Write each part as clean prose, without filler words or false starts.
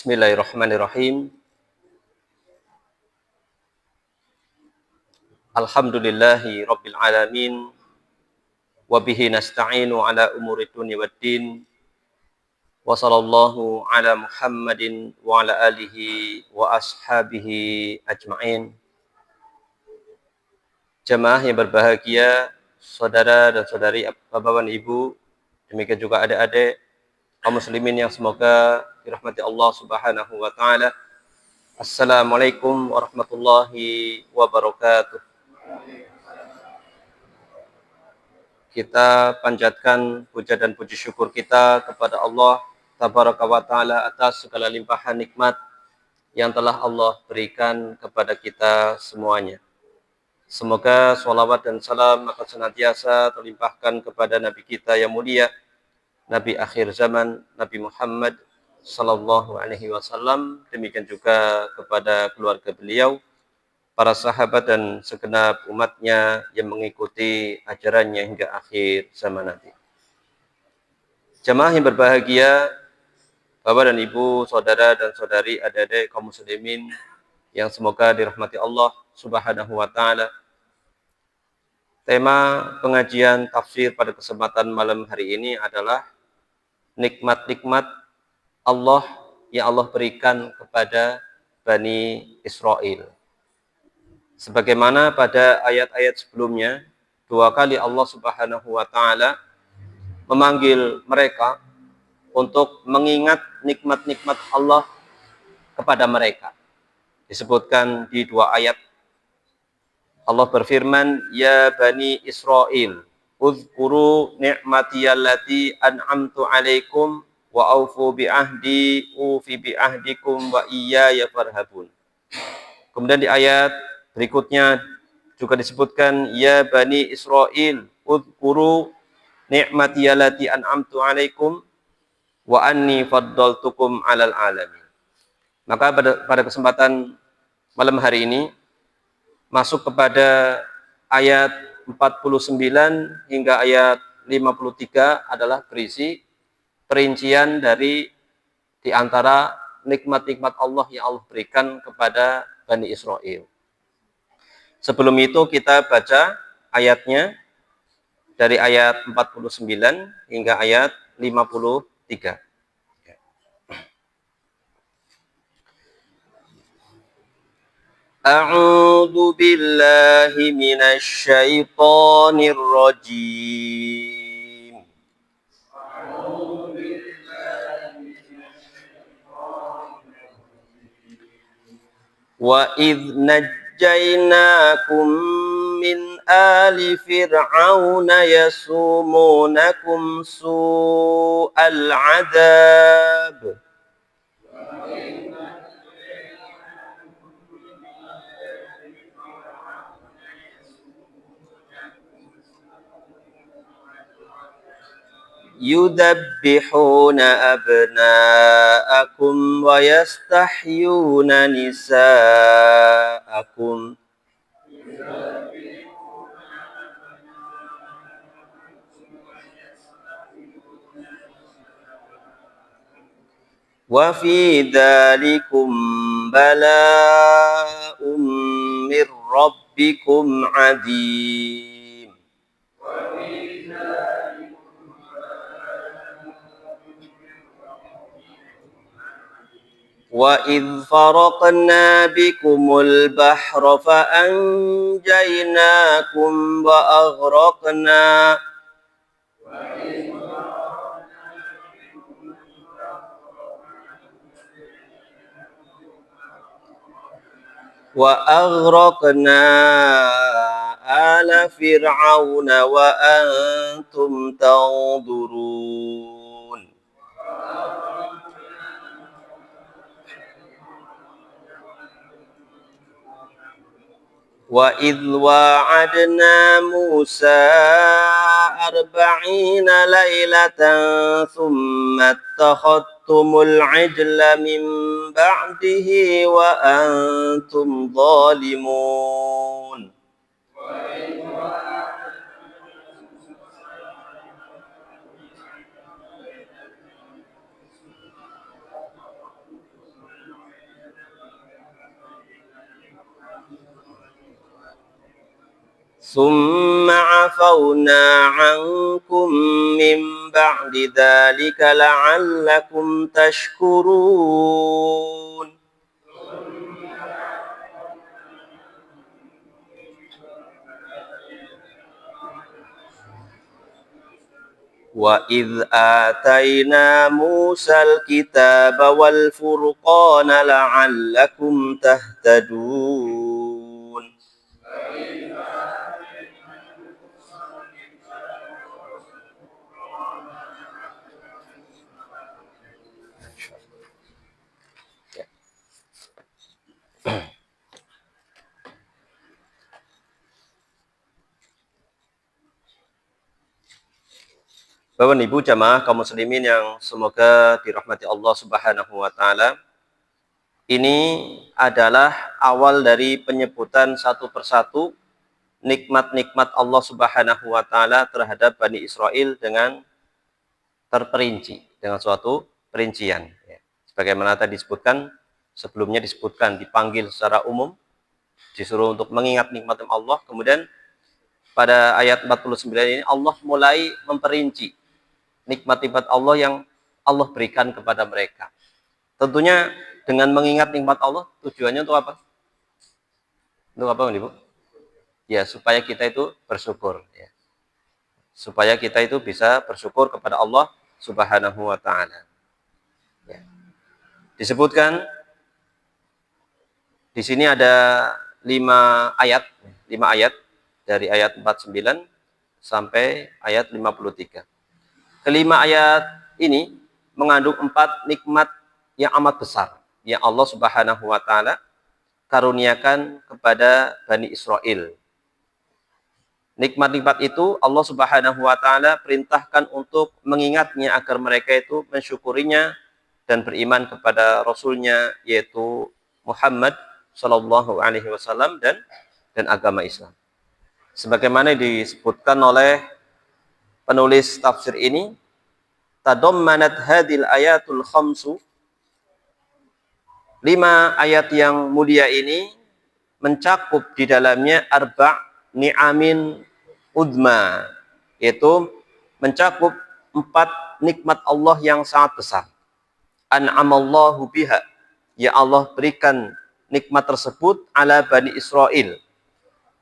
Bismillahirrahmanirrahim. Alhamdulillahi rabbil alamin. Wa bihi nasta'inu ala umuri dunya waddin. Wa sallallahu ala Muhammadin wa ala alihi wa ashabihi ajma'in. Jamaah yang berbahagia, saudara dan saudari, bapak dan ibu, demikian juga adik-adik kaum muslimin yang semoga dirahmati Allah Subhanahu wa taala. Assalamualaikum warahmatullahi wabarakatuh. Kita panjatkan puja dan puji syukur kita kepada Allah Tabaraka wa Ta'ala atas segala limpahan nikmat yang telah Allah berikan kepada kita semuanya. Semoga sholawat dan salam akan senantiasa terlimpahkan kepada Nabi kita yang mulia, Nabi akhir zaman, Nabi Muhammad Sallallahu Alaihi Wasallam. Demikian juga kepada keluarga beliau, para sahabat dan segenap umatnya yang mengikuti ajarannya hingga akhir zaman nanti. Jamaah yang berbahagia, bapak dan ibu, saudara dan saudari, adik-adik kaum muslimin yang semoga dirahmati Allah Subhanahu wa taala. Tema pengajian tafsir pada kesempatan malam hari ini adalah nikmat-nikmat Allah yang Allah berikan kepada Bani Israel. Sebagaimana pada ayat-ayat sebelumnya, dua kali Allah Subhanahu wa taala memanggil mereka untuk mengingat nikmat-nikmat Allah kepada mereka. Disebutkan di dua ayat. Allah berfirman, "Ya Bani Israel, uzkuru ni'matiyallati an'amtu 'alaikum wa aufu bi'ahdi ufi bi'ahdikum wa iyaya farhabun." Kemudian di ayat berikutnya juga disebutkan, "Ya Bani Israel, uzkuru ni'matiyallati an'amtu 'alaikum wa anni faddaltukum 'alal 'alamin." Maka pada kesempatan malam hari ini masuk kepada ayat 49 hingga ayat 53 adalah berisi perincian dari di antara nikmat-nikmat Allah yang Allah berikan kepada Bani Israel. Sebelum itu kita baca ayatnya dari ayat 49 hingga ayat 53. A'udzu billahi minasy syaithanir rajim. Wa idz najjaynakum min ali fir'auna yasumunakum su'al 'adzab yudabbihuna abna'akum wa yastahyuna nisa'akum wa fi dzalikum bala'um mir rabbikum 'adzim. Wa idz faraqna bikumul bahra fa anjaynakum wa aghraqna ala fir'auna wa antum tanzurun. Wa idz wa'adna Musa 40 lailatan thumma attakhadtumul 'ijla min ba'dihi wa antum zalimun. ثم عفونا عنكم من بعد ذلك لعلكم تشكرون. وَإِذْ آتَيْنَا مُوسَى الْكِتَابَ وَالْفُرْقَانَ لَعَلَّكُمْ تَهْتَدُونَ. Bapak Ibu jamaah kaum muslimin yang semoga dirahmati Allah Subhanahu wa taala. Ini adalah awal dari penyebutan satu persatu nikmat-nikmat Allah Subhanahu wa taala terhadap Bani Israel dengan terperinci, dengan suatu perincian. Sebagaimana tadi disebutkan, sebelumnya disebutkan dipanggil secara umum, disuruh untuk mengingat nikmat Allah, kemudian pada ayat 49 ini Allah mulai memperinci nikmat-nikmat Allah yang Allah berikan kepada mereka. Tentunya dengan mengingat nikmat Allah, tujuannya untuk apa? Untuk apa, Ibu? Ya, supaya kita itu bersyukur. Ya. Supaya kita itu bisa bersyukur kepada Allah Subhanahu wa ta'ala. Ya. Disebutkan, di sini ada 5 ayat dari ayat 49 sampai ayat 53. Kelima ayat ini mengandung 4 nikmat yang amat besar yang Allah Subhanahu wa taala karuniakan kepada Bani Israel. Nikmat-nikmat itu Allah Subhanahu wa taala perintahkan untuk mengingatnya agar mereka itu mensyukurinya dan beriman kepada Rasulnya yaitu Muhammad Shallallahu Alaihi Wasallam dan agama Islam. Sebagaimana disebutkan oleh penulis tafsir ini, tadammanat hadil ayatul khamsu, 5 ayat yang mulia ini mencakup di dalamnya arba' ni'amin udma, yaitu mencakup 4 nikmat Allah yang sangat besar. An'amallahu biha, ya Allah berikan nikmat tersebut ala Bani Israel,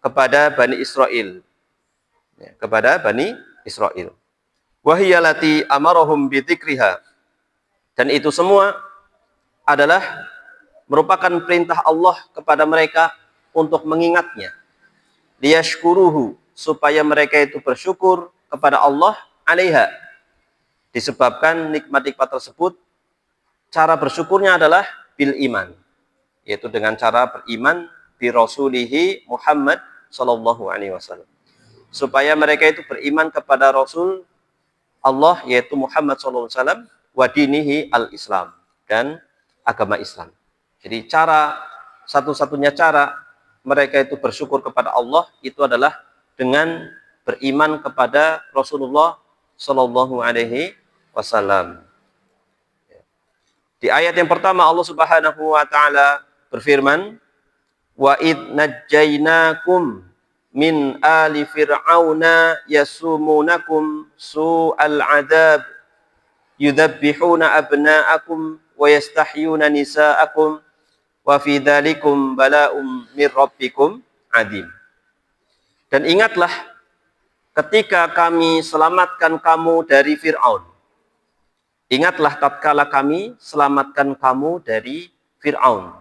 kepada Bani Israel, ya, kepada Bani Israel. Wahiyalati amarahum bidzikriha, dan itu semua adalah merupakan perintah Allah kepada mereka untuk mengingatnya. Liyashkuruhu, supaya mereka itu bersyukur kepada Allah alaiha, disebabkan nikmat-nikmat tersebut cara bersyukurnya adalah bil iman, yaitu dengan cara beriman bi rasulihi Muhammad sallallahu alaihi wasallam, supaya mereka itu beriman kepada Rasul Allah yaitu Muhammad sallallahu alaihi wasallam wa dinihi al-Islam, dan agama Islam. Jadi cara satu-satunya cara mereka itu bersyukur kepada Allah itu adalah dengan beriman kepada Rasulullah sallallahu alaihi wasallam. Di ayat yang pertama Allah Subhanahu wa taala berfirman, wa id najjainakum min ali fir'auna yasumunakum su'al adab yudhabbihuna abna'akum wa yastahyuna nisa'akum wa fi dzalikum bala'um mir rabbikum adim. Dan ingatlah ketika kami selamatkan kamu dari Fir'aun. Ingatlah tatkala kami selamatkan kamu dari Fir'aun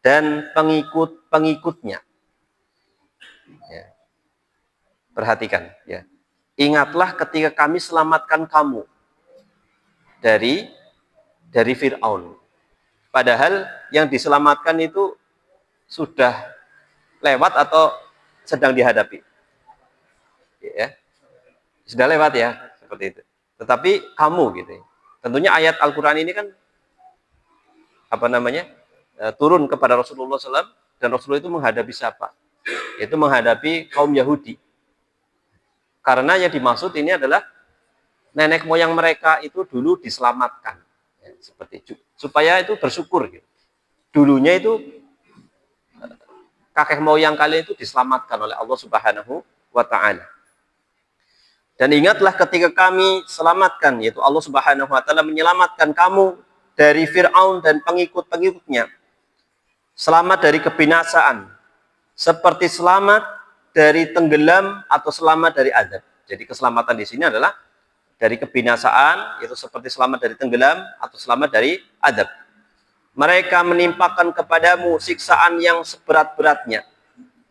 dan pengikut-pengikutnya. Ya. Perhatikan, ya. Ingatlah ketika kami selamatkan kamu dari Fir'aun. Padahal yang diselamatkan itu sudah lewat atau sedang dihadapi. Ya. Sudah lewat ya, seperti itu. Tetapi kamu gitu. Tentunya ayat Al-Qur'an ini kan turun kepada Rasulullah SAW, dan Rasulullah itu menghadapi siapa? Itu menghadapi kaum Yahudi. Karena yang dimaksud ini adalah nenek moyang mereka itu dulu diselamatkan, ya, seperti itu, supaya itu bersyukur. Gitu. Dulunya itu kakek moyang kalian itu diselamatkan oleh Allah Subhanahu wa ta'ala. Dan ingatlah ketika kami selamatkan, yaitu Allah Subhanahu wa ta'ala menyelamatkan kamu dari Fir'aun dan pengikut-pengikutnya. Selamat dari kebinasaan. Seperti selamat dari tenggelam atau selamat dari azab. Jadi keselamatan di sini adalah dari kebinasaan, yaitu seperti selamat dari tenggelam atau selamat dari azab. Mereka menimpakan kepadamu siksaan yang seberat-beratnya.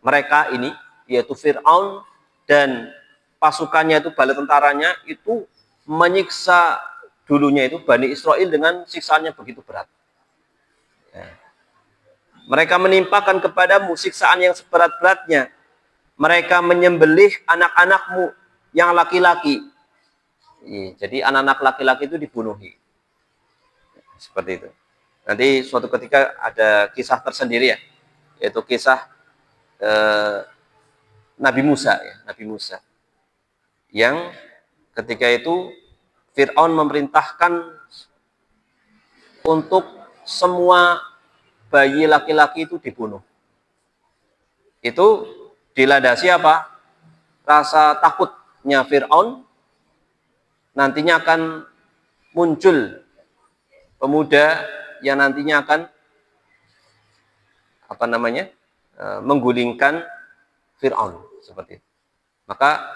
Mereka ini, yaitu Fir'aun dan pasukannya itu, bala tentaranya itu menyiksa dulunya itu Bani Israel dengan siksaannya begitu berat. Mereka menimpakan kepadamu siksaan yang seberat-beratnya. Mereka menyembelih anak-anakmu yang laki-laki. Jadi anak-anak laki-laki itu dibunuhi. Seperti itu. Nanti suatu ketika ada kisah tersendiri ya, yaitu kisah Nabi Musa ya, Nabi Musa. Yang ketika itu Fir'aun memerintahkan untuk semua bayi laki-laki itu dibunuh. Itu dilandasi apa? Rasa takutnya Fir'aun nantinya akan muncul pemuda yang nantinya akan menggulingkan Fir'aun seperti itu. Maka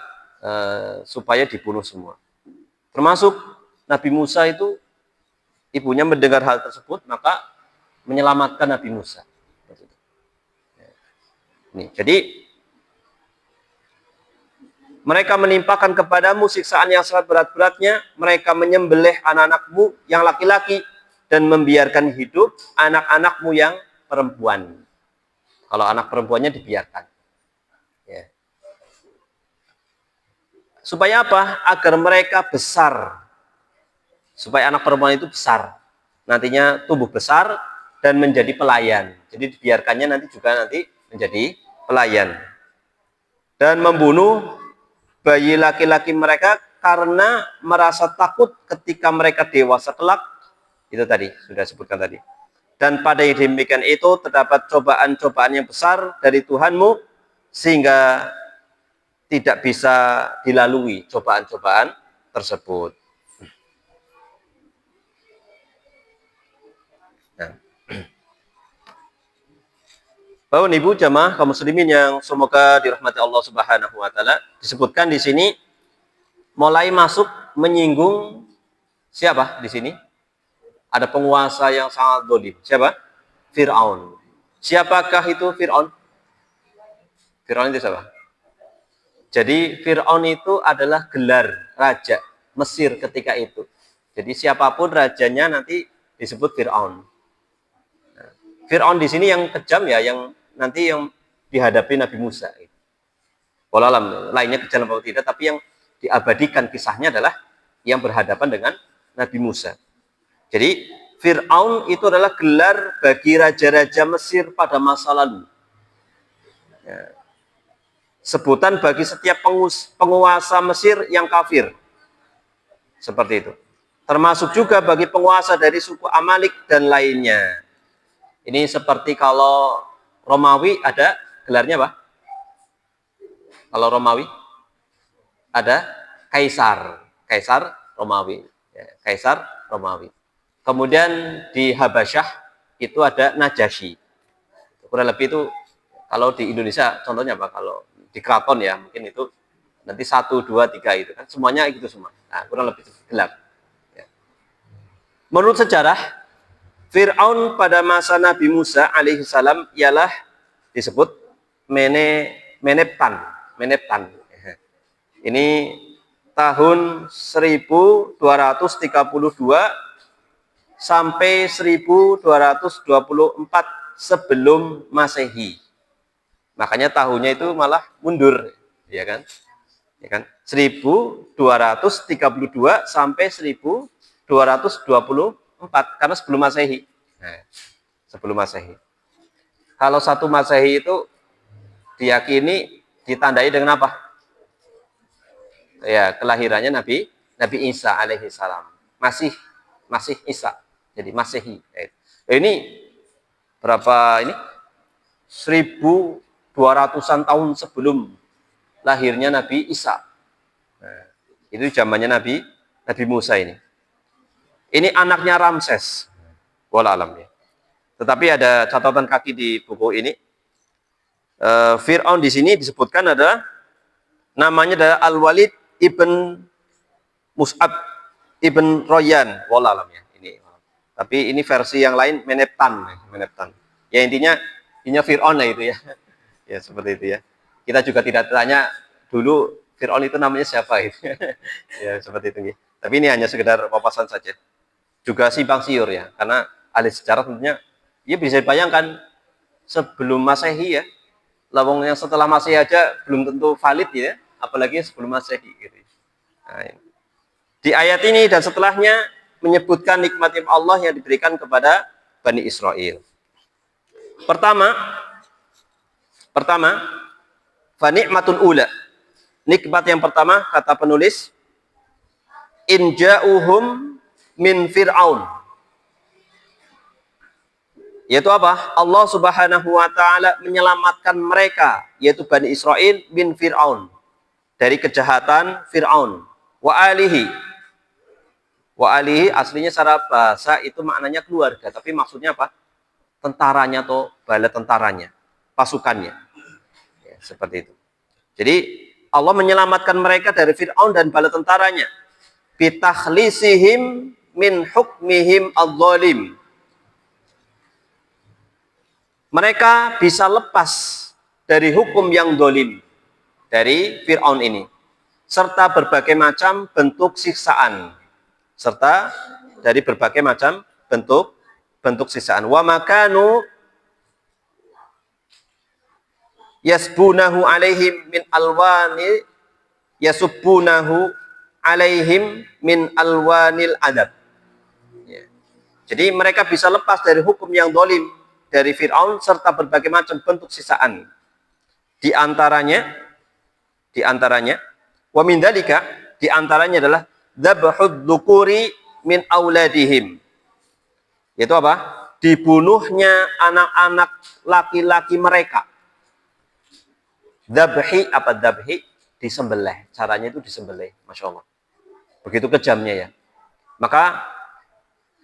supaya dibunuh semua. Termasuk Nabi Musa itu, ibunya mendengar hal tersebut, maka menyelamatkan Nabi Musa. Jadi mereka menimpakan kepadamu siksaan yang sangat berat-beratnya. Mereka menyembelih anak-anakmu yang laki-laki dan membiarkan hidup anak-anakmu yang perempuan. Kalau anak perempuannya dibiarkan. Ya. Supaya apa? Agar mereka besar. Supaya anak perempuan itu besar. Nantinya tumbuh besar dan menjadi pelayan. Jadi dibiarkannya nanti juga menjadi pelayan. Dan membunuh bayi laki-laki mereka karena merasa takut ketika mereka dewasa kelak. Itu tadi, sudah sebutkan tadi. Dan pada demikian itu terdapat cobaan-cobaan yang besar dari Tuhanmu sehingga tidak bisa dilalui cobaan-cobaan tersebut. Nah. Bapak Ibu jamaah kaum muslimin yang semoga dirahmati Allah Subhanahu wa taala, disebutkan di sini mulai masuk menyinggung siapa di sini? Ada penguasa yang sangat zalim. Siapa? Fir'aun. Siapakah itu Fir'aun? Fir'aun itu siapa? Jadi Fir'aun itu adalah gelar raja Mesir ketika itu. Jadi siapapun rajanya nanti disebut Fir'aun. Nah, Fir'aun di sini yang kejam ya, yang nanti yang dihadapi Nabi Musa. Wallahualam, lainnya kejam atau tidak, tapi yang diabadikan kisahnya adalah yang berhadapan dengan Nabi Musa. Jadi Fir'aun itu adalah gelar bagi raja-raja Mesir pada masa lalu. Ya. Sebutan bagi setiap penguasa Mesir yang kafir. Seperti itu. Termasuk juga bagi penguasa dari suku Amalik dan lainnya. Ini seperti kalau Romawi ada gelarnya apa? Kalau Romawi ada Kaisar. Kaisar Romawi. Ya, Kaisar Romawi. Kemudian di Habasyah itu ada Najasyi. Kurang lebih itu kalau di Indonesia contohnya apa? Kalau di keraton ya mungkin itu nanti 1, 2, 3 itu kan semuanya gitu semua. Nah, kurang lebih itu gelap. Ya. Menurut sejarah Fir'aun pada masa Nabi Musa alaihissalam ialah disebut Meneptan. Ini tahun 1232 sampai 1224 sebelum Masehi. Makanya tahunnya itu malah mundur, ya kan? 1232 sampai 1224 karena sebelum Masehi. Nah, sebelum Masehi. Kalau 1 Masehi itu diyakini ditandai dengan apa? Ya, kelahirannya Nabi Isa alaihi salam. Masih Isa. Jadi Masehi. Ini berapa ini? 1200-an tahun sebelum lahirnya Nabi Isa. Nah, itu zamannya Nabi Musa ini. Ini anaknya Ramses. Wala alam ya. Tetapi ada catatan kaki di buku ini. Fir'aun di sini disebutkan ada namanya adalah Al-Walid ibn Mus'ab ibn Royan. Wala alam ya. Ini. Tapi ini versi yang lain Meneptan. Ya intinya Fir'aun lah itu ya. Ya seperti itu ya. Kita juga tidak tanya dulu Fir'aun itu namanya siapa itu. Ya seperti itu. Tapi ini hanya sekedar papasan saja. Juga simpang siur ya, karena ahli sejarah tentunya ya bisa dibayangkan sebelum Masehi ya. Lawang yang setelah Masehi aja belum tentu valid ya, apalagi sebelum Masehi gitu. Nah, ini. Di ayat ini dan setelahnya menyebutkan nikmat Allah yang diberikan kepada Bani Israel. Pertama, fanikmatun ula. Nikmat yang pertama kata penulis, inja'uhum min Fir'aun. Yaitu apa? Allah Subhanahu wa taala menyelamatkan mereka, yaitu Bani Israel min Fir'aun, dari kejahatan Fir'aun. Wa alihi aslinya secara bahasa itu maknanya keluarga, tapi maksudnya apa? Tentaranya atau bala tentaranya, pasukannya. Ya, seperti itu. Jadi Allah menyelamatkan mereka dari Fir'aun dan bala tentaranya. Bitakhlisihim min hukmihim adz-dzalim. Mereka bisa lepas dari hukum yang dolim dari Fir'aun ini, serta berbagai macam bentuk siksaan, Wa makanu yasbunahu alaihim min alwani yasubbunahu alaihim min alwanil adab. Ya. Jadi mereka bisa lepas dari hukum yang dolim dari Fir'aun serta berbagai macam bentuk sisaan. Di antaranya wa min dzalika, di antaranya adalah dzabhud dzukuri min auladihim. Yaitu apa? Dibunuhnya anak-anak laki-laki mereka. Dzabhi disembelih. Caranya itu disembelih, Masya Allah. Begitu kejamnya ya. Maka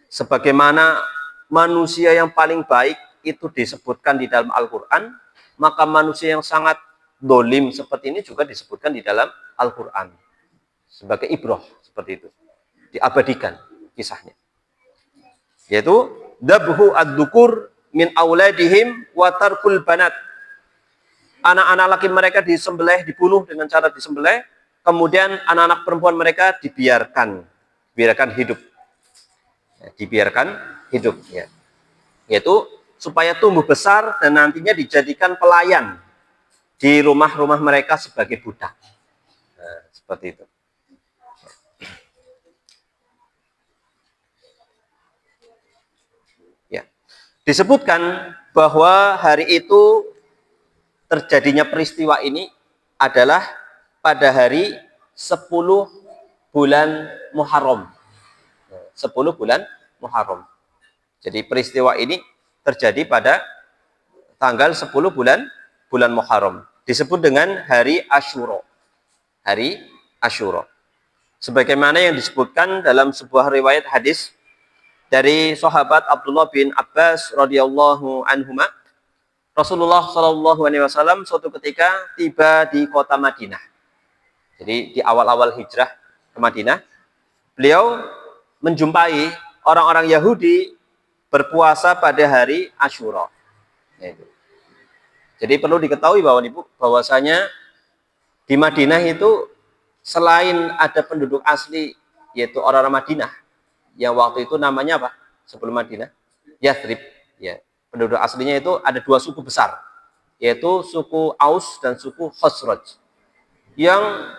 sebagaimana manusia yang paling baik itu disebutkan di dalam Al-Quran, maka manusia yang sangat dolim seperti ini juga disebutkan di dalam Al-Quran sebagai ibrah, seperti itu diabadikan kisahnya, yaitu dabhu ad-dukur min auladihim wa tarkul banat. Anak-anak laki mereka disembelih, dibunuh dengan cara disembelih, kemudian anak-anak perempuan mereka dibiarkan hidup ya. Yaitu supaya tumbuh besar dan nantinya dijadikan pelayan di rumah-rumah mereka sebagai budak. Nah, seperti itu. Ya. Disebutkan bahwa hari itu terjadinya peristiwa ini adalah pada hari 10 bulan Muharram. 10 bulan Muharram. Jadi peristiwa ini terjadi pada tanggal 10 bulan Muharram. Disebut dengan hari Asyura. Hari Asyura. Sebagaimana yang disebutkan dalam sebuah riwayat hadis dari sahabat Abdullah bin Abbas radhiyallahu anhuma, Rasulullah Shallallahu alaihi wasallam suatu ketika tiba di kota Madinah. Jadi di awal-awal hijrah ke Madinah, beliau menjumpai orang-orang Yahudi berpuasa pada hari Asyura. Jadi perlu diketahui bahwasanya di Madinah itu selain ada penduduk asli yaitu orang-orang Madinah yang waktu itu namanya apa? Sebelum Madinah, Yathrib. Ya, penduduk aslinya itu ada 2 suku besar, yaitu suku Aus dan suku Khazraj, yang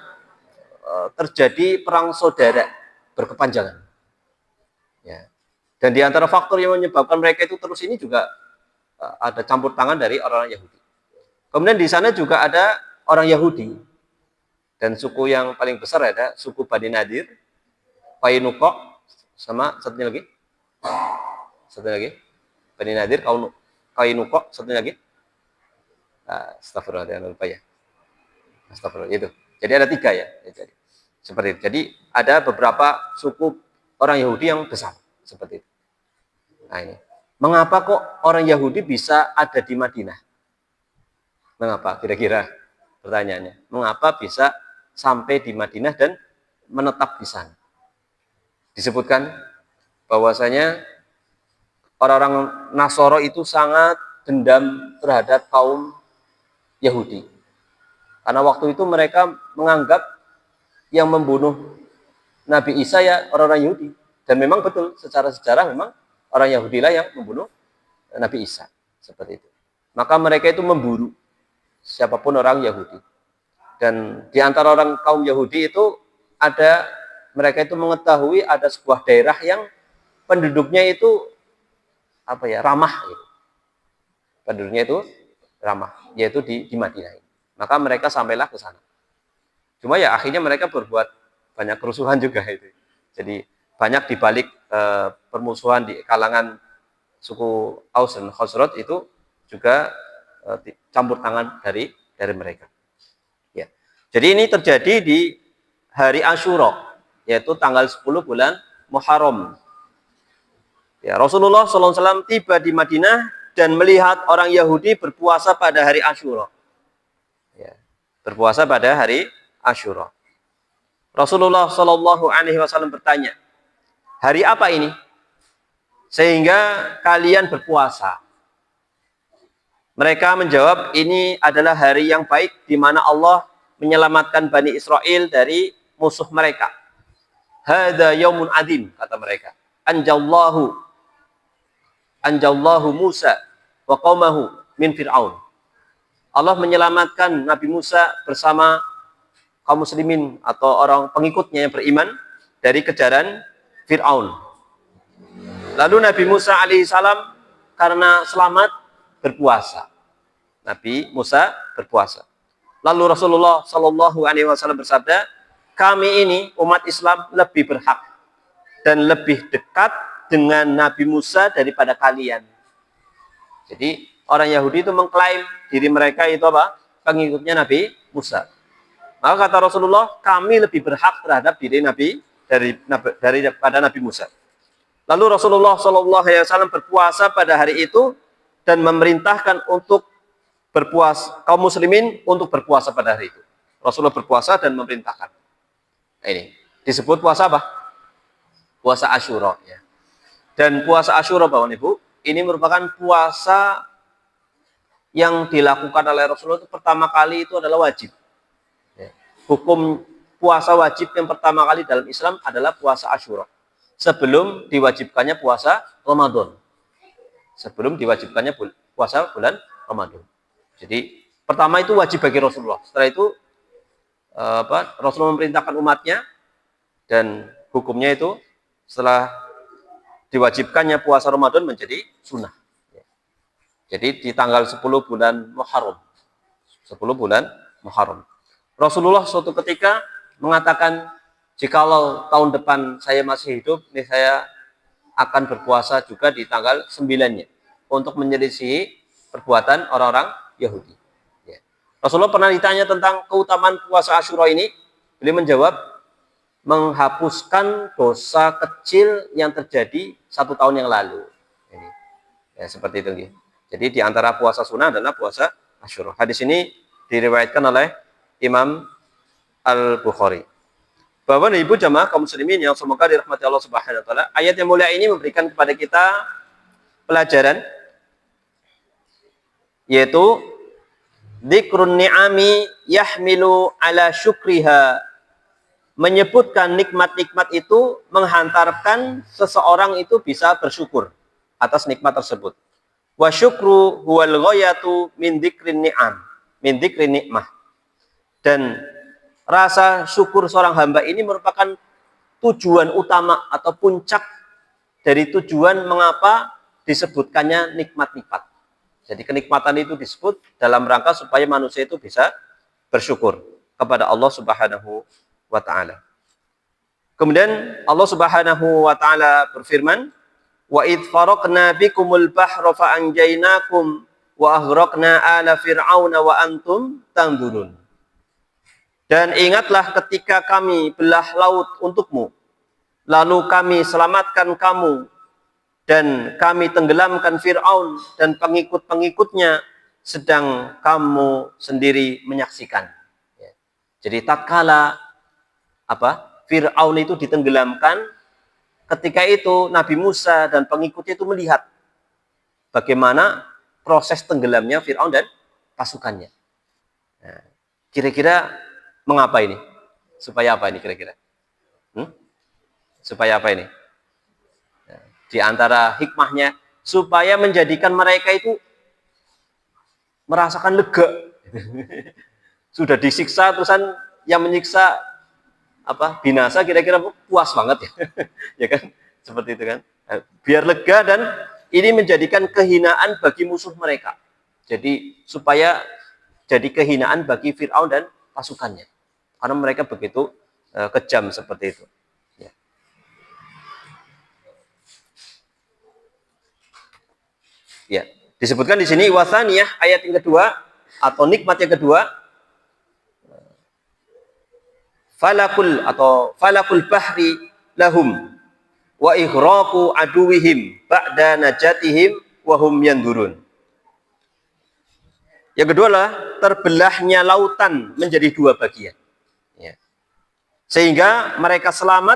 terjadi perang saudara berkepanjangan. Ya. Dan di antara faktor yang menyebabkan mereka itu terus ini juga ada campur tangan dari orang-orang Yahudi. Kemudian di sana juga ada orang Yahudi. Dan suku yang paling besar ada suku Bani Nadir, Qainuqa, sama satunya lagi. Bani Nadir, Qainuqa, satunya lagi. Astagfirullahaladzim, lupa ya. Astagfirullah, itu. Jadi ada 3 ya. Jadi, seperti itu. Jadi ada beberapa suku orang Yahudi yang besar seperti itu. Nah ini, mengapa kok orang Yahudi bisa ada di Madinah? Mengapa? Kira-kira pertanyaannya. Mengapa bisa sampai di Madinah dan menetap di sana? Disebutkan bahwasanya orang-orang Nasoro itu sangat dendam terhadap kaum Yahudi. Karena waktu itu mereka menganggap yang membunuh Nabi Isa ya orang-orang Yahudi. Dan memang betul, secara sejarah memang orang Yahudi lah yang membunuh Nabi Isa. Seperti itu. Maka mereka itu memburu siapapun orang Yahudi. Dan di antara orang kaum Yahudi itu ada, mereka itu mengetahui ada sebuah daerah yang penduduknya itu ramah gitu. Penduduknya itu ramah, yaitu di Madinah. Maka mereka sampailah ke sana. Cuma ya akhirnya mereka berbuat banyak kerusuhan juga itu. Jadi banyak dibalik permusuhan di kalangan suku Aus dan Khazraj itu juga campur tangan dari mereka. Ya. Jadi ini terjadi di hari Asyura, yaitu tanggal 10 bulan Muharram. Ya, Rasulullah SAW tiba di Madinah dan melihat orang Yahudi berpuasa pada hari Asyura. Ya, berpuasa pada hari Asyura. Rasulullah SAW bertanya, hari apa ini? Sehingga kalian berpuasa. Mereka menjawab, ini adalah hari yang baik di mana Allah menyelamatkan Bani Israel dari musuh mereka. Hada yaumun adzim, kata mereka. Anjallahu Musa wa qaumahu min Fir'aun. Allah menyelamatkan Nabi Musa bersama kaum muslimin atau orang pengikutnya yang beriman dari kejaran Fir'aun. Lalu Nabi Musa alaihissalam karena selamat berpuasa. Nabi Musa berpuasa. Lalu Rasulullah Shallallahu Alaihi Wasallam bersabda, kami ini umat Islam lebih berhak dan lebih dekat dengan Nabi Musa daripada kalian. Jadi orang Yahudi itu mengklaim diri mereka itu apa? Pengikutnya Nabi Musa. Maka kata Rasulullah, kami lebih berhak terhadap diri Nabi daripada Nabi Musa. Lalu Rasulullah Shallallahu Alaihi Wasallam berpuasa pada hari itu dan memerintahkan untuk berpuasa kaum muslimin untuk berpuasa pada hari itu. Rasulullah berpuasa dan memerintahkan. Nah, ini disebut puasa apa? Puasa Asyura. Ya. Dan puasa Asyura, Bapak Ibu, ini merupakan puasa yang dilakukan oleh Rasulullah itu pertama kali itu adalah wajib. Ya. Hukum puasa wajib yang pertama kali dalam Islam adalah puasa Asyura. Sebelum diwajibkannya puasa Ramadan. Sebelum diwajibkannya puasa bulan Ramadan. Jadi pertama itu wajib bagi Rasulullah. Setelah itu Rasulullah memerintahkan umatnya dan hukumnya itu setelah diwajibkannya puasa Ramadan menjadi sunnah. Jadi di tanggal 10 bulan Muharram. 10 bulan Muharram. Rasulullah suatu ketika mengatakan, jikalau tahun depan saya masih hidup, nih saya akan berpuasa juga di tanggal 9-nya untuk menyelisihi perbuatan orang-orang Yahudi. Ya. Rasulullah pernah ditanya tentang keutamaan puasa Asyura ini, beliau menjawab, menghapuskan dosa kecil yang terjadi 1 tahun yang lalu. Ini. Ya, seperti itu. Jadi di antara puasa sunnah adalah puasa Asyura. Hadis ini diriwayatkan oleh Imam Al-Bukhari. Bapak dan Ibu jamaah kaum muslimin yang semoga dirahmati Allah Subhanahu wa taala, ayat yang mulia ini memberikan kepada kita pelajaran, yaitu dzikrun ni'ami yahmilu ala syukriha. Menyebutkan nikmat-nikmat itu menghantarkan seseorang itu bisa bersyukur atas nikmat tersebut. Wa syukru huwal ghayatu min dzikrin ni'am, min dzikrin nikmah. Dan rasa syukur seorang hamba ini merupakan tujuan utama atau puncak dari tujuan mengapa disebutkannya nikmat-nikmat. Jadi kenikmatan itu disebut dalam rangka supaya manusia itu bisa bersyukur kepada Allah Subhanahu wa ta'ala. Kemudian Allah Subhanahu wa ta'ala berfirman, wa idh faraqna bikumul bahra fa anjaynakum wa aghraqna ala fir'auna wa antum tanzurun. Dan ingatlah ketika kami belah laut untukmu, lalu kami selamatkan kamu, dan kami tenggelamkan Fir'aun dan pengikut-pengikutnya, sedang kamu sendiri menyaksikan. Ya. Jadi tatkala Fir'aun itu ditenggelamkan, ketika itu Nabi Musa dan pengikutnya itu melihat bagaimana proses tenggelamnya Fir'aun dan pasukannya. Nah, kira-kira mengapa ini? Supaya apa ini kira-kira? Supaya apa ini? Nah, di antara hikmahnya, supaya menjadikan mereka itu merasakan lega. Sudah disiksa, terusan yang menyiksa binasa, kira-kira puas banget ya. Ya kan? Seperti itu kan. Biar lega, dan ini menjadikan kehinaan bagi musuh mereka. Jadi supaya jadi kehinaan bagi Fir'aun dan pasukannya. Karena mereka begitu kejam seperti itu. Ya. Ya, disebutkan di sini wasaniyah, ayat yang kedua atau nikmat yang kedua, falakul bahri lahum wa ighraqu aduwihim ba'da najatihim wa hum yandurun. Yang kedua adalah terbelahnya lautan menjadi dua bagian. Ya. Sehingga mereka selamat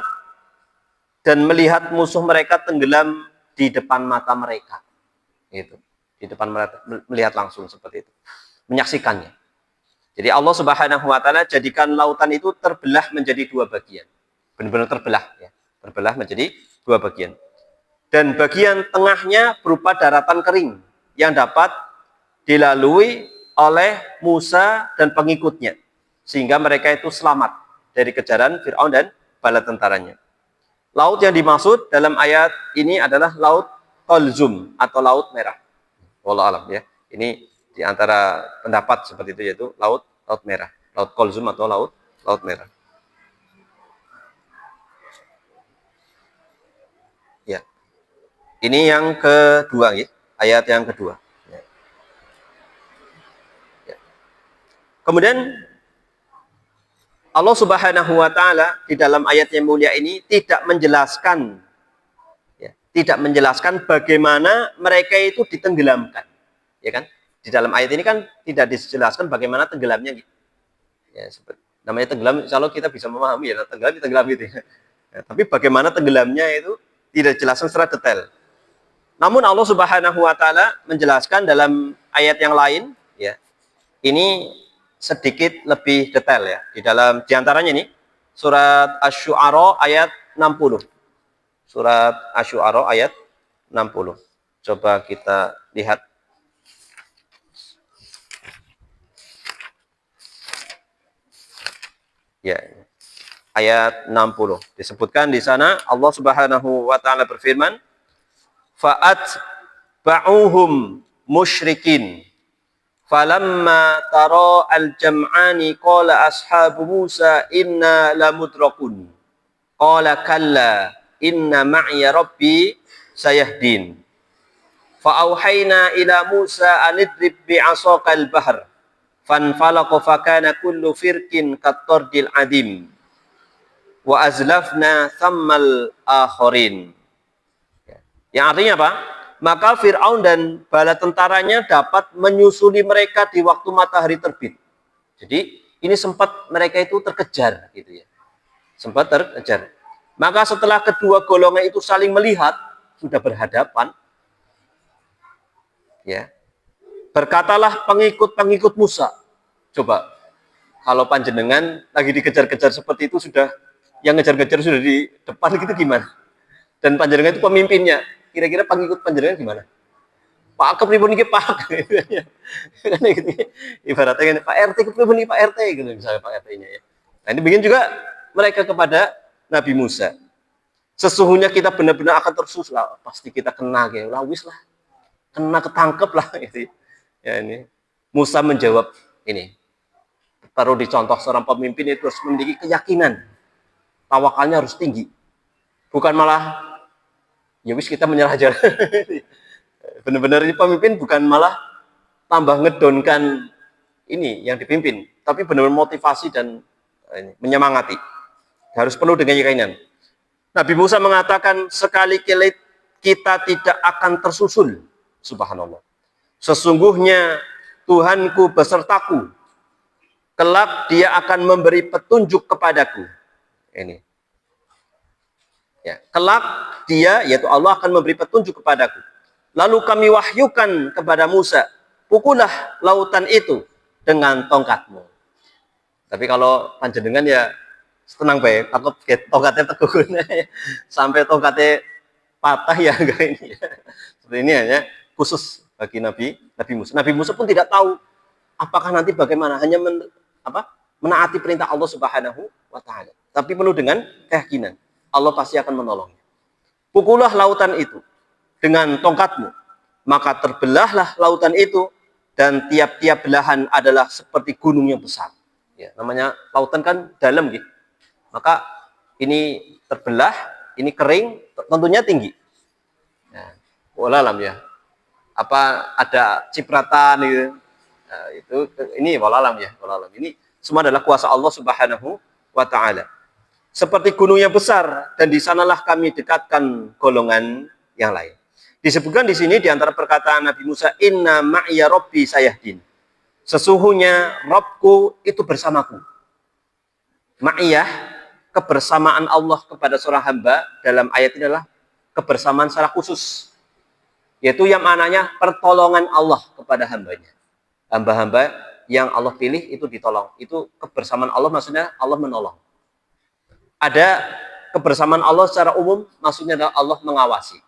dan melihat musuh mereka tenggelam di depan mata mereka. Itu. Di depan mereka, melihat langsung seperti itu. Menyaksikannya. Jadi Allah Subhanahu wa taala jadikan lautan itu terbelah menjadi dua bagian. Benar-benar terbelah ya. Terbelah menjadi dua bagian. Dan bagian tengahnya berupa daratan kering yang dapat dilalui oleh Musa dan pengikutnya, sehingga mereka itu selamat dari kejaran Fir'aun dan bala tentaranya. Laut yang dimaksud dalam ayat ini adalah laut Kulzum atau laut merah. Wallahu alam ya. Ini di antara pendapat seperti itu, yaitu laut merah, laut Kulzum atau laut merah. Ya. Ini yang kedua ya, ayat yang kedua. Kemudian Allah Subhanahu wa taala di dalam ayat yang mulia ini tidak menjelaskan bagaimana mereka itu ditenggelamkan. Ya kan? Di dalam ayat ini kan tidak dijelaskan bagaimana tenggelamnya gitu. Ya, namanya tenggelam, kalau kita bisa memahami ya, tenggelam gitu ya. Ya, tapi bagaimana tenggelamnya itu tidak dijelaskan secara detail. Namun Allah Subhanahu wa taala menjelaskan dalam ayat yang lain ya. Ini sedikit lebih detail ya. Di antaranya ini surat Asy-Syu'ara ayat 60. Surat Asy-Syu'ara ayat 60. Coba kita lihat. Ya. Ayat 60. Disebutkan di sana Allah Subhanahu wa taala berfirman, "Fa'at ba'uhum musyrikin. Falamma tara al-jam'ani qala ashabu Musa inna lamudrakun. Qala kalla inna ma'iya rabbi sayahdin. Fa'auhayna ila Musa anidrib bi'asaqal bahr. Fanfalaqa fakana kullu firqin kattardil adim. Wa azlafna thammal akharin." Yang artinya apa? Maka Fir'aun dan bala tentaranya dapat menyusuli mereka di waktu matahari terbit. Jadi ini sempat mereka itu terkejar gitu ya. Sempat terkejar. Maka setelah kedua golongan itu saling melihat, sudah berhadapan, ya. Berkatalah pengikut-pengikut Musa, coba kalau panjenengan lagi dikejar-kejar seperti itu, sudah yang ngejar-ngejar sudah di depan gitu gimana? Dan panjenengan itu pemimpinnya. Kira-kira pengikut panjenengan gimana? Pak kepribun iki Pak. Kan gitu. Ibaratnya kan Pak RT kepribun iki Pak RT gitu misalnya Pak RT-nya ya. Nah, ini begini juga mereka kepada Nabi Musa. Sesungguhnya kita benar-benar akan tersusul, pasti kita kena gitu. Lah wis lah. Kena ketangkep lah gitu. Ya ini. Musa menjawab ini. Perlu dicontoh seorang pemimpin itu harus memiliki keyakinan. Tawakalnya harus tinggi. Bukan malah ya wis kita menyerah aja. Benar-benar ini pemimpin bukan malah tambah ngedonkan ini yang dipimpin, tapi benar-benar motivasi dan Ini, menyemangati. Harus penuh dengan keyakinan. Nabi Musa mengatakan, sekali kita tidak akan tersusul. Subhanallah. Sesungguhnya Tuhanku besertaku. Kelak dia akan memberi petunjuk kepadaku. Ini. Ya, kelak dia, yaitu Allah akan memberi petunjuk kepadaku. Lalu kami wahyukan kepada Musa, pukullah lautan itu dengan tongkatmu. Tapi kalau panjenengan ya tenang baik, takut tongkatnya teguh sampai tongkatnya patah ya enggak ini. Seperti ini hanya khusus bagi Nabi Musa. Nabi Musa pun tidak tahu apakah nanti bagaimana, hanya menaati perintah Allah Subhanahu wa taala. Tapi penuh dengan keyakinan Allah pasti akan menolongnya. Pukullah lautan itu dengan tongkatmu, maka terbelahlah lautan itu, dan tiap-tiap belahan adalah seperti gunung yang besar. Ya, namanya lautan kan dalam gitu. Maka ini terbelah, ini kering, tentunya tinggi. Nah, wallahualam ya. Apa ada cipratan gitu. Nah, itu ini wallahualam ya, wallahualam. Ini semua adalah kuasa Allah Subhanahu wa taala. Seperti gunung yang besar, dan di sanalah kami dekatkan golongan yang lain. Disebutkan di sini di antara perkataan Nabi Musa, inna ma'iya rabbi sayahdin. Sesungguhnya Rabbku itu bersamaku. Ma'iyah, kebersamaan Allah kepada seorang hamba dalam ayat ini adalah kebersamaan secara khusus. Yaitu yang maknanya pertolongan Allah kepada hambanya. Hamba-hamba yang Allah pilih itu ditolong. Itu kebersamaan Allah, maksudnya Allah menolong. Ada kebersamaan Allah secara umum, maksudnya adalah Allah mengawasi.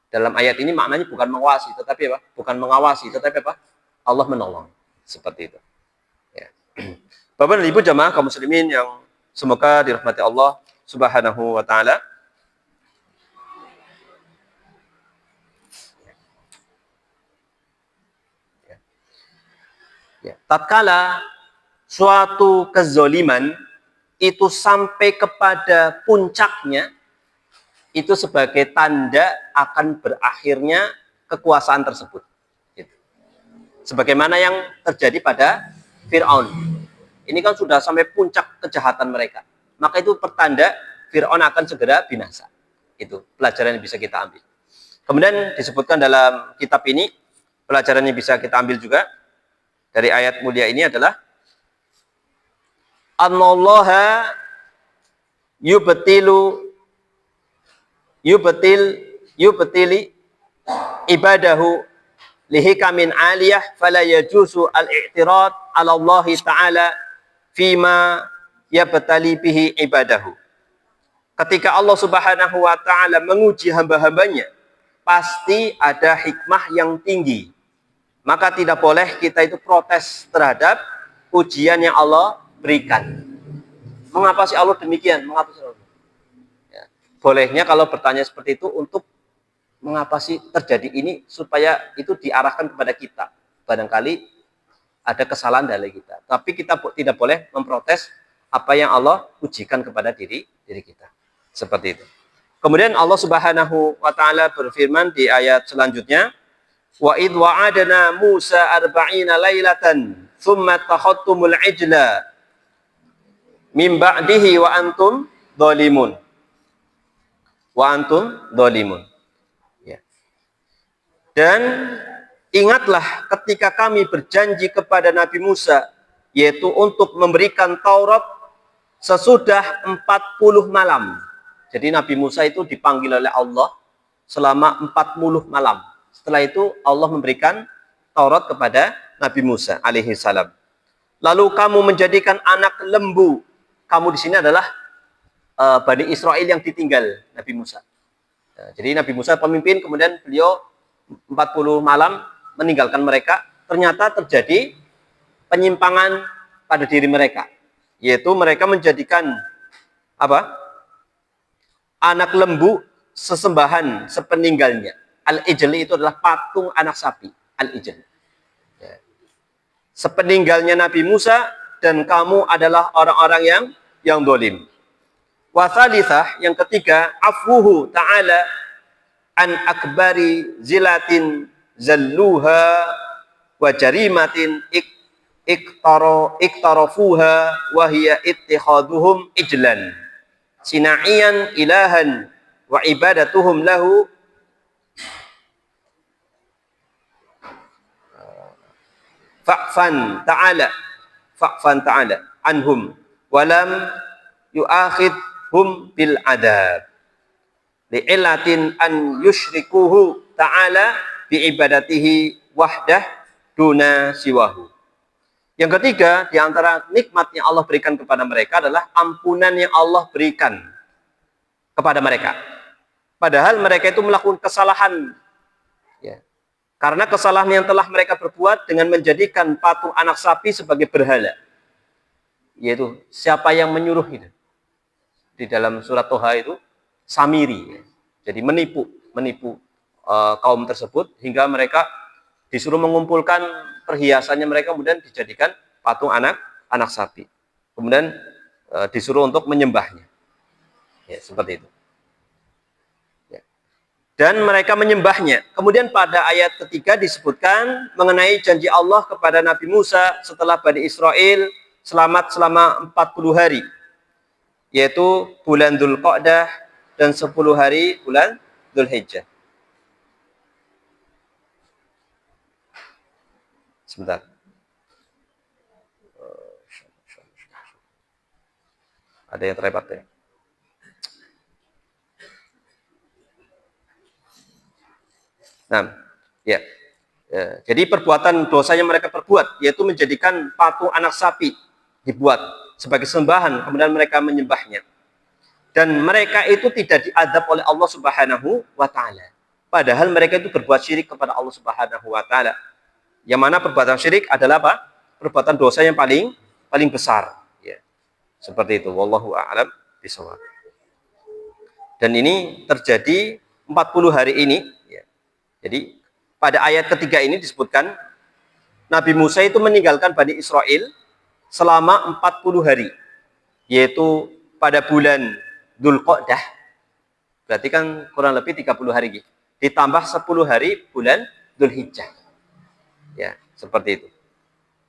Dalam ayat ini maknanya bukan mengawasi, tetapi apa? Bukan mengawasi, tetapi apa? Allah menolong. Seperti itu. Ya. Bapak dan Ibu jamaah kaum muslimin yang semoga dirahmati Allah Subhanahu wa taala. Ya. Tatkala suatu kezoliman itu sampai kepada puncaknya, itu sebagai tanda akan berakhirnya kekuasaan tersebut. Gitu. Sebagaimana yang terjadi pada Fir'aun. Ini kan sudah sampai puncak kejahatan mereka. Maka itu pertanda Fir'aun akan segera binasa. Itu pelajaran yang bisa kita ambil. Kemudian disebutkan dalam kitab ini, pelajaran yang bisa kita ambil juga dari ayat mulia ini adalah Annallaha yubtili ibadahu lihikamin aliyah fala yajuzu al-i'tirad ala Allah ta'ala fima yabtali bihi ibadahu. Ketika Allah Subhanahu wa taala menguji hamba-hambanya, pasti ada hikmah yang tinggi. Maka tidak boleh kita itu protes terhadap ujian yang Allah berikan. Mengapa sih Allah demikian? Mengapa sih Allah? Ya. Bolehnya kalau bertanya seperti itu untuk mengapa sih terjadi ini, supaya itu diarahkan kepada kita. Barangkali ada kesalahan dari kita. Tapi kita tidak boleh memprotes apa yang Allah ujikan kepada diri kita. Seperti itu. Kemudian Allah Subhanahu wa taala berfirman di ayat selanjutnya, wa id wa'adna Musa 40 lailatan thumma takhadtumul ijla min ba'dihi wa antum dzalimun. Ya. Dan ingatlah ketika kami berjanji kepada Nabi Musa, yaitu untuk memberikan Taurat sesudah 40 malam. Jadi Nabi Musa itu dipanggil oleh Allah selama 40 malam. Setelah itu Allah memberikan Taurat kepada Nabi Musa alaihi salam. Lalu kamu menjadikan anak lembu. Kamu di sini adalah Bani Israel yang ditinggal Nabi Musa. Nah, jadi Nabi Musa pemimpin, kemudian beliau 40 malam meninggalkan mereka. Ternyata terjadi penyimpangan pada diri mereka, yaitu mereka menjadikan apa? Anak lembu sesembahan sepeninggalnya. Al-ijli itu adalah patung anak sapi. Al-ijli. Ya. Sepeninggalnya Nabi Musa, dan kamu adalah orang-orang yang dolim. Wa thalithah, yang ketiga, afwuhu ta'ala an akbari zilatin zalluha wa jarimatin iktarafuha wa hiya ittikhaduhum ijlan sina'iyan ilahan wa ibadatuhum lahu fa'fan ta'ala anhum walam yu'akhidhum bil adab li'illatin an yushrikuhu ta'ala bi ibadatihi wahdah duna siwahu. Yang ketiga, di antara nikmat yang Allah berikan kepada mereka adalah ampunan yang Allah berikan kepada mereka. Padahal mereka itu melakukan kesalahan. Ya. Karena kesalahan yang telah mereka perbuat dengan menjadikan patung anak sapi sebagai berhala. Yaitu, siapa yang menyuruh itu? Di dalam surat Toha itu, Samiri. Jadi menipu kaum tersebut hingga mereka disuruh mengumpulkan perhiasannya mereka, kemudian dijadikan patung anak sapi. Kemudian disuruh untuk menyembahnya. Ya, seperti itu. Ya. Dan mereka menyembahnya. Kemudian pada ayat ketiga disebutkan mengenai janji Allah kepada Nabi Musa setelah Bani Israel selamat selama 40 hari. Yaitu bulan Dzulqa'dah dan 10 hari bulan Dzulhijjah. Sebentar. Ada yang terlewat ya. Nah, ya. Jadi perbuatan dosa yang mereka perbuat yaitu menjadikan patung anak sapi dibuat sebagai sembahan, kemudian mereka menyembahnya. Dan mereka itu tidak diadab oleh Allah Subhanahu wa taala. Padahal mereka itu berbuat syirik kepada Allah Subhanahu wa taala. Yang mana perbuatan syirik adalah apa? Perbuatan dosa yang paling besar. Ya. Seperti itu. Wallahu a'lam bishawab. Dan ini terjadi 40 hari ini. Ya. Jadi pada ayat ketiga ini disebutkan Nabi Musa itu meninggalkan Bani Israel selama 40 hari. Yaitu pada bulan Dzulqa'dah. Berarti kan kurang lebih 30 hari. Ditambah 10 hari bulan Dzulhijjah. Ya, seperti itu.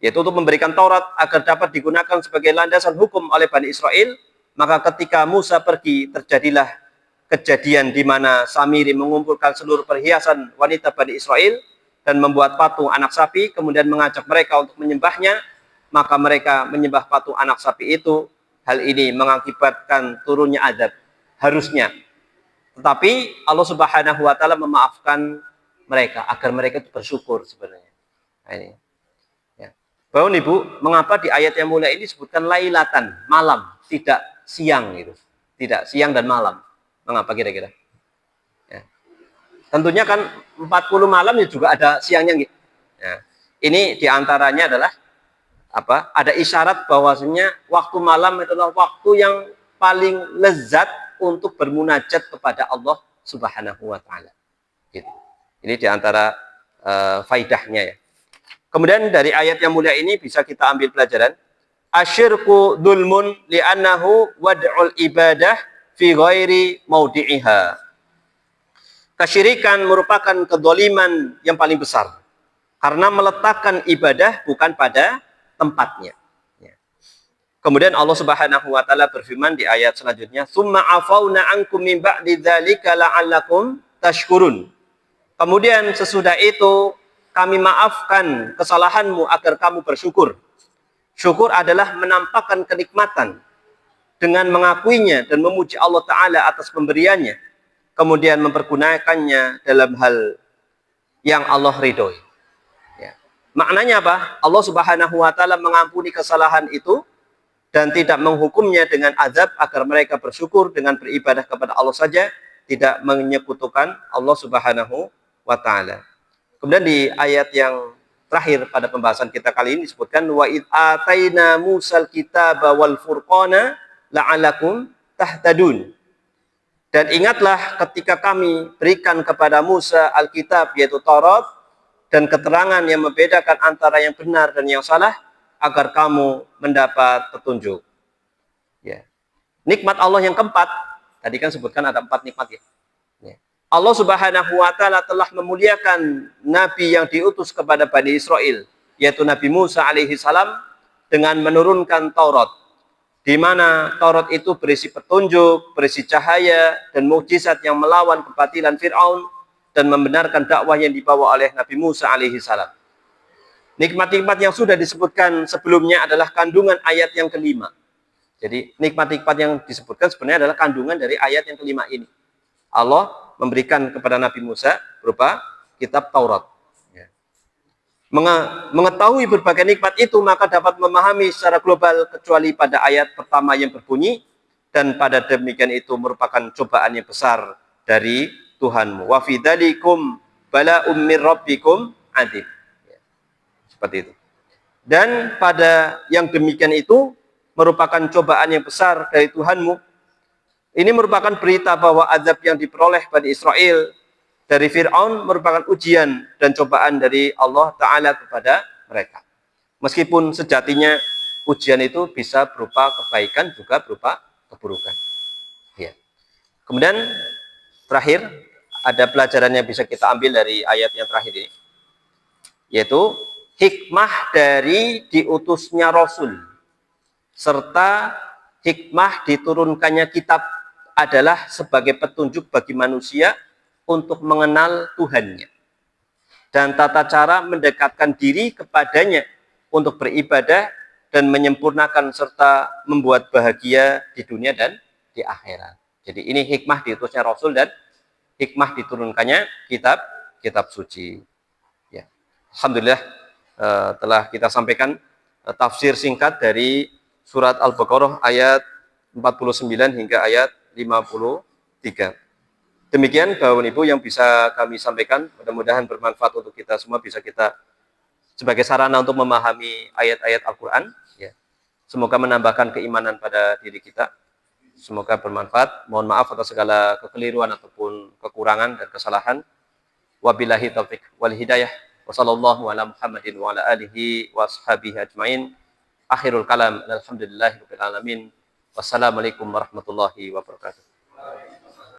Yaitu untuk memberikan Taurat agar dapat digunakan sebagai landasan hukum oleh Bani Israel. Maka ketika Musa pergi, terjadilah kejadian di mana Samiri mengumpulkan seluruh perhiasan wanita Bani Israel dan membuat patung anak sapi, kemudian mengajak mereka untuk menyembahnya. Maka mereka menyembah patung anak sapi itu. Hal ini mengakibatkan turunnya azab. Harusnya. Tetapi Allah Subhanahu wa taala memaafkan mereka agar mereka itu bersyukur sebenarnya. Nah, ini. Ya. Bapak Ibu, mengapa di ayat yang mulia ini disebutkan lailatan, malam, tidak siang gitu. Tidak siang dan malam. Mengapa kira-kira? Ya. Tentunya kan 40 malam ya juga ada siangnya gitu. Ya. Ini diantaranya adalah apa? Ada isyarat bahwasanya waktu malam adalah waktu yang paling lezat untuk bermunajat kepada Allah Subhanahu wa taala. Gitu. Ini diantara faidahnya ya. Kemudian dari ayat yang mulia ini bisa kita ambil pelajaran. Asyirku dzulmun li'annahu wad'ul ibadah fi ghairi maudi'iha. Kesyirikan merupakan kedzaliman yang paling besar. Karena meletakkan ibadah bukan pada tempatnya. Ya. Kemudian Allah Subhanahu wa taala berfirman di ayat selanjutnya, "Tsumma afauna ankum min ba'di dzalika la'allakum tashkurun." Kemudian sesudah itu kami maafkan kesalahanmu agar kamu bersyukur. Syukur adalah menampakkan kenikmatan dengan mengakuinya dan memuji Allah Ta'ala atas pemberiannya. Kemudian mempergunakannya dalam hal yang Allah ridhoi. Ya. Maknanya apa? Allah Subhanahu wa taala mengampuni kesalahan itu dan tidak menghukumnya dengan azab agar mereka bersyukur dengan beribadah kepada Allah saja, tidak menyekutukan Allah Subhanahu wa taala. Kemudian di ayat yang terakhir pada pembahasan kita kali ini disebutkan wa id ataina musal kitaba wal furqana la'alakum tahtadun. Dan ingatlah ketika kami berikan kepada Musa Alkitab yaitu Taurat dan keterangan yang membedakan antara yang benar dan yang salah agar kamu mendapat petunjuk. Ya. Nikmat Allah yang keempat, tadi kan sebutkan ada 4 nikmat ya. Allah Subhanahu wa taala telah memuliakan nabi yang diutus kepada Bani Israel yaitu Nabi Musa alaihi salam, dengan menurunkan Taurat, di mana Taurat itu berisi petunjuk, berisi cahaya, dan mukjizat yang melawan kebatilan Fir'aun, dan membenarkan dakwah yang dibawa oleh Nabi Musa alaihi salam. Nikmat-nikmat yang sudah disebutkan sebelumnya adalah kandungan ayat yang kelima. Jadi nikmat-nikmat yang disebutkan sebenarnya adalah kandungan dari ayat yang kelima ini. Allah memberikan kepada Nabi Musa berupa kitab Taurat. Mengetahui berbagai nikmat itu, maka dapat memahami secara global kecuali pada ayat pertama yang berbunyi, dan pada demikian itu merupakan cobaan yang besar dari Tuhanmu. Wa fi dzalikum bala'um mir rabbikum adzim. Seperti itu. Dan pada yang demikian itu merupakan cobaan yang besar dari Tuhanmu. Ini merupakan berita bahwa azab yang diperoleh Bani Israel dari Fir'aun merupakan ujian dan cobaan dari Allah Ta'ala kepada mereka. Meskipun sejatinya ujian itu bisa berupa kebaikan, juga berupa keburukan. Ya. Kemudian terakhir, ada pelajaran yang bisa kita ambil dari ayat yang terakhir ini, yaitu hikmah dari diutusnya Rasul, serta hikmah diturunkannya kitab adalah sebagai petunjuk bagi manusia untuk mengenal Tuhannya, dan tata cara mendekatkan diri kepadanya untuk beribadah dan menyempurnakan serta membuat bahagia di dunia dan di akhirat. Jadi ini hikmah diutusnya Rasul dan hikmah diturunkannya kitab suci. Ya. Alhamdulillah telah kita sampaikan tafsir singkat dari surat Al-Baqarah ayat 49 hingga ayat 53. Demikian Bapak Ibu yang bisa kami sampaikan, mudah-mudahan bermanfaat untuk kita semua, bisa kita sebagai sarana untuk memahami ayat-ayat Al-Quran. Ya. Semoga menambahkan keimanan pada diri kita. Semoga bermanfaat. Mohon maaf atas segala kekeliruan ataupun kekurangan dan kesalahan. Wabillahi taufiq wal hidayah. Wassallallahu ala Muhammadin wa ala alihi wa ashabihi ajmain. Akhirul kalam. Alhamdulillahirabbil alamin. Wassalamualaikum warahmatullahi wabarakatuh.